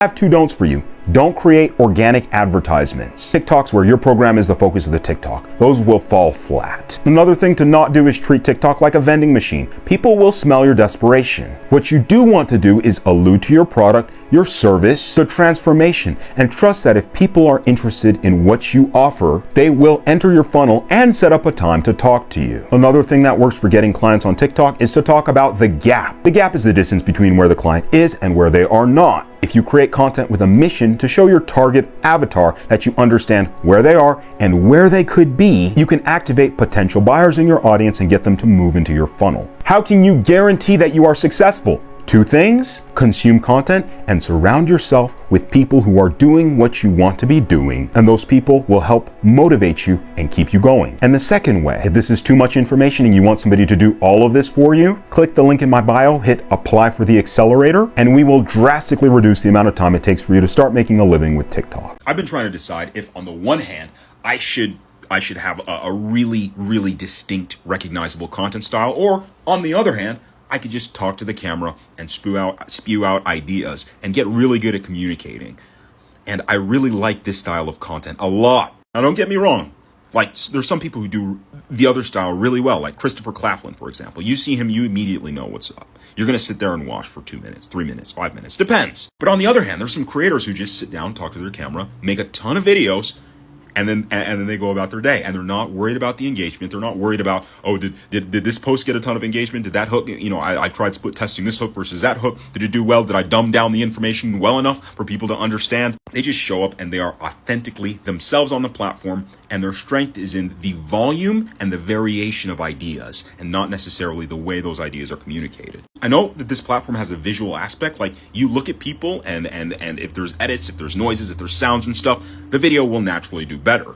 I have 2 don'ts for you. Don't create organic advertisements. TikToks where your program is the focus of the TikTok. Those will fall flat. Another thing to not do is treat TikTok like a vending machine. People will smell your desperation. What you do want to do is allude to your product, your service, the transformation, and trust that if people are interested in what you offer, they will enter your funnel and set up a time to talk to you. Another thing that works for getting clients on TikTok is to talk about the gap. The gap is the distance between where the client is and where they are not. If you create content with a mission to show your target avatar that you understand where they are and where they could be, you can activate potential buyers in your audience and get them to move into your funnel. How can you guarantee that you are successful? 2 things: consume content and surround yourself with people who are doing what you want to be doing, and those people will help motivate you and keep you going. And the second way, if this is too much information and you want somebody to do all of this for you, click the link in my bio, hit apply for the accelerator, and we will drastically reduce the amount of time it takes for you to start making a living with TikTok. I've been trying to decide if, on the one hand, I should have a really, really distinct, recognizable content style, or on the other hand, I could just talk to the camera and spew out ideas and get really good at communicating. And I really like this style of content a lot. Now, don't get me wrong. Like, there's some people who do the other style really well, like Christopher Claflin, for example. You see him, you immediately know what's up. You're going to sit there and watch for 2 minutes, 3 minutes, 5 minutes, depends. But on the other hand, there's some creators who just sit down, talk to their camera, make a ton of videos, and then they go about their day, and they're not worried about the engagement. They're not worried about, oh, did this post get a ton of engagement? Did that hook, I tried split testing this hook versus that hook. Did it do well? Did I dumb down the information well enough for people to understand? They just show up and they are authentically themselves on the platform, and their strength is in the volume and the variation of ideas, and not necessarily the way those ideas are communicated. I know that this platform has a visual aspect, like you look at people and if there's edits, if there's noises, if there's sounds and stuff, the video will naturally do better.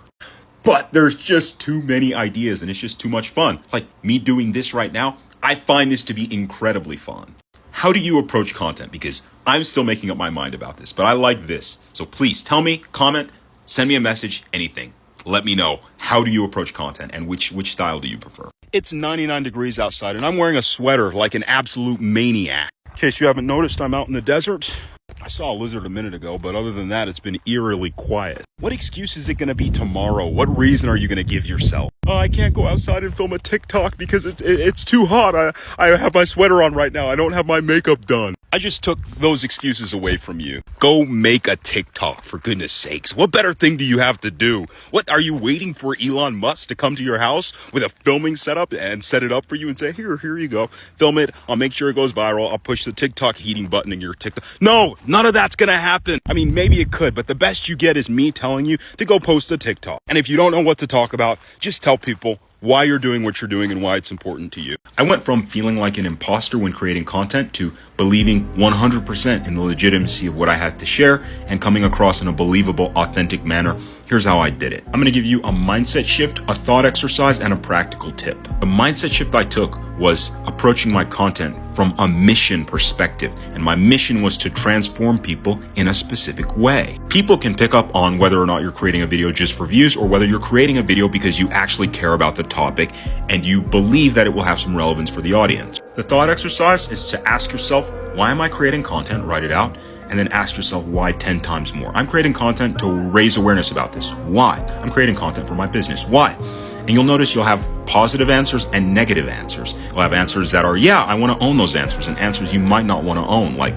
But there's just too many ideas and it's just too much fun. Like me doing this right now, I find this to be incredibly fun. How do you approach content? Because I'm still making up my mind about this, but I like this. So please tell me, comment, send me a message, anything. Let me know, how do you approach content and which style do you prefer? It's 99 degrees outside and I'm wearing a sweater like an absolute maniac. In case you haven't noticed, I'm out in the desert. I saw a lizard a minute ago, but other than that, it's been eerily quiet. What excuse is it going to be tomorrow? What reason are you going to give yourself? Oh, I can't go outside and film a TikTok because it's too hot. I have my sweater on right now. I don't have my makeup done. I just took those excuses away from you. Go make a TikTok, for goodness sakes. What better thing do you have to do? What, are you waiting for Elon Musk to come to your house with a filming setup and set it up for you and say, here you go. Film it. I'll make sure it goes viral. I'll push the TikTok heating button in your TikTok. No, none of that's going to happen. I mean, maybe it could, but the best you get is me telling you to go post a TikTok. And if you don't know what to talk about, just tell people why you're doing what you're doing and why it's important to you. I went from feeling like an imposter when creating content to believing 100% in the legitimacy of what I had to share and coming across in a believable, authentic manner. Here's how I did it. I'm going to give you a mindset shift, a thought exercise, and a practical tip. The mindset shift I took was approaching my content from a mission perspective, and my mission was to transform people in a specific way. People can pick up on whether or not you're creating a video just for views or whether you're creating a video because you actually care about the topic and you believe that it will have some relevance for the audience. The thought exercise is to ask yourself, why am I creating content? Write it out. And then ask yourself why 10 times more. I'm creating content to raise awareness about this. Why? I'm creating content for my business. Why? And you'll notice you'll have positive answers and negative answers. You'll have answers that are, yeah, I want to own those answers, and answers you might not want to own, like,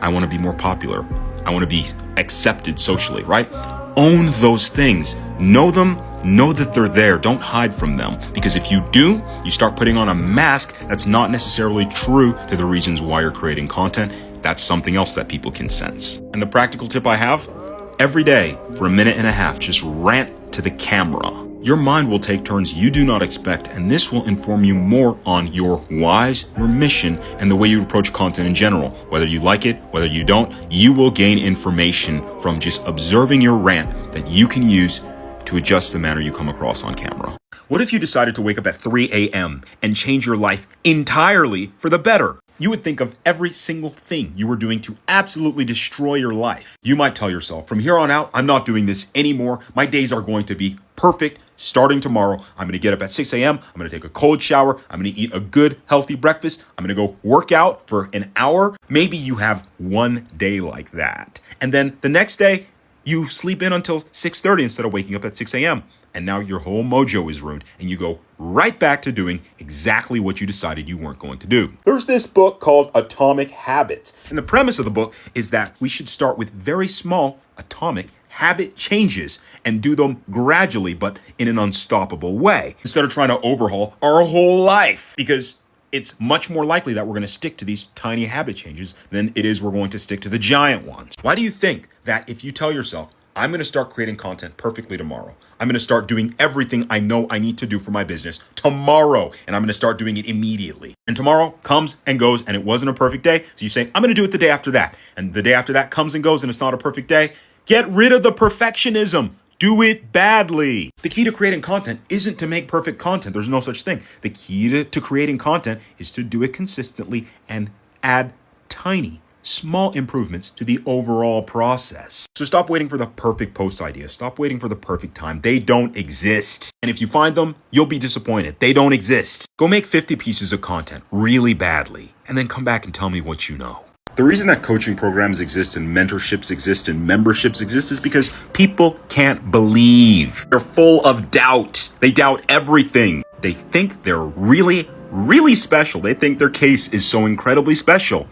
I want to be more popular. I want to be accepted socially, right? Own those things. Know them. Know that they're there. Don't hide from them. Because if you do, you start putting on a mask that's not necessarily true to the reasons why you're creating content. That's something else that people can sense. And the practical tip I have, every day for 1.5 minutes, just rant to the camera. Your mind will take turns you do not expect, and this will inform you more on your whys, your mission, and the way you approach content in general. Whether you like it, whether you don't, you will gain information from just observing your rant that you can use to adjust the manner you come across on camera. What if you decided to wake up at 3 a.m. and change your life entirely for the better? You would think of every single thing you were doing to absolutely destroy your life. You might tell yourself, from here on out, I'm not doing this anymore. My days are going to be perfect, starting tomorrow, I'm going to get up at 6 a.m. I'm going to take a cold shower. I'm going to eat a good, healthy breakfast. I'm going to go work out for an hour. Maybe you have one day like that. And then the next day, you sleep in until 6:30 instead of waking up at 6 a.m. And now your whole mojo is ruined and you go right back to doing exactly what you decided you weren't going to do. There's this book called Atomic Habits. And the premise of the book is that we should start with very small atomic habit changes and do them gradually, but in an unstoppable way, instead of trying to overhaul our whole life, because it's much more likely that we're going to stick to these tiny habit changes than it is we're going to stick to the giant ones. Why do you think that if you tell yourself, I'm going to start creating content perfectly tomorrow, I'm going to start doing everything I know I need to do for my business tomorrow, and I'm going to start doing it immediately, and tomorrow comes and goes and it wasn't a perfect day, so you say, I'm going to do it the day after that, and the day after that comes and goes and it's not a perfect day? Get rid of the perfectionism. Do it badly. The key to creating content isn't to make perfect content. There's no such thing. The key to creating content is to do it consistently and add tiny, small improvements to the overall process. So stop waiting for the perfect post idea. Stop waiting for the perfect time. They don't exist. And if you find them, you'll be disappointed. They don't exist. Go make 50 pieces of content really badly, and then come back and tell me what you know. The reason that coaching programs exist and mentorships exist and memberships exist is because people can't believe. They're full of doubt. They doubt everything. They think they're really, really special. They think their case is so incredibly special.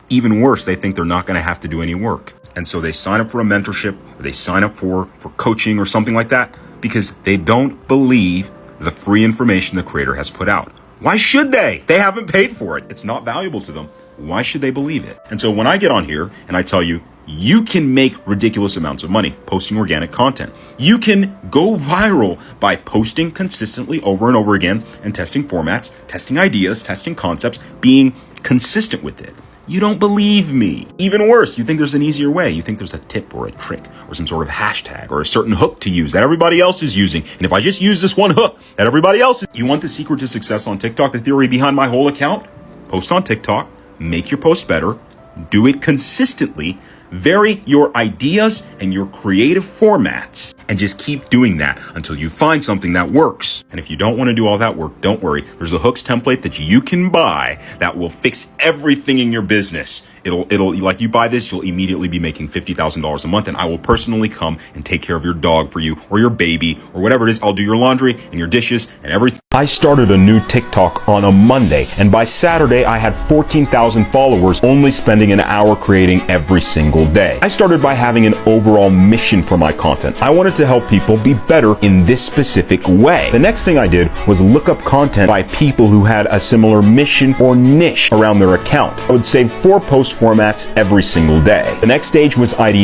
Even worse, they think they're not going to have to do any work. And so they sign up for a mentorship, or they sign up for coaching or something like that because they don't believe the free information the creator has put out. Why should they? They haven't paid for it. It's not valuable to them. Why should they believe it? And so when I get on here and I tell you, you can make ridiculous amounts of money posting organic content. You can go viral by posting consistently over and over again and testing formats, testing ideas, testing concepts, being consistent with it. You don't believe me. Even worse, you think there's an easier way. You think there's a tip or a trick or some sort of hashtag or a certain hook to use that everybody else is using. And if I just use this one hook that everybody else is, you want the secret to success on TikTok, the theory behind my whole account? Post on TikTok, make your post better, do it consistently, vary your ideas and your creative formats, and just keep doing that until you find something that works. And if you don't want to do all that work, don't worry. There's a hooks template that you can buy that will fix everything in your business. It'll like you buy this, you'll immediately be making $50,000 a month, and I will personally come and take care of your dog for you or your baby or whatever it is. I'll do your laundry and your dishes and everything. I started a new TikTok on a Monday, and by Saturday I had 14,000 followers, only spending an hour creating every single day. I started by having an overall mission for my content. I wanted to help people be better in this specific way. The next thing I did was look up content by people who had a similar mission or niche around their account. I would save 4 post formats every single day. The next stage was ideation.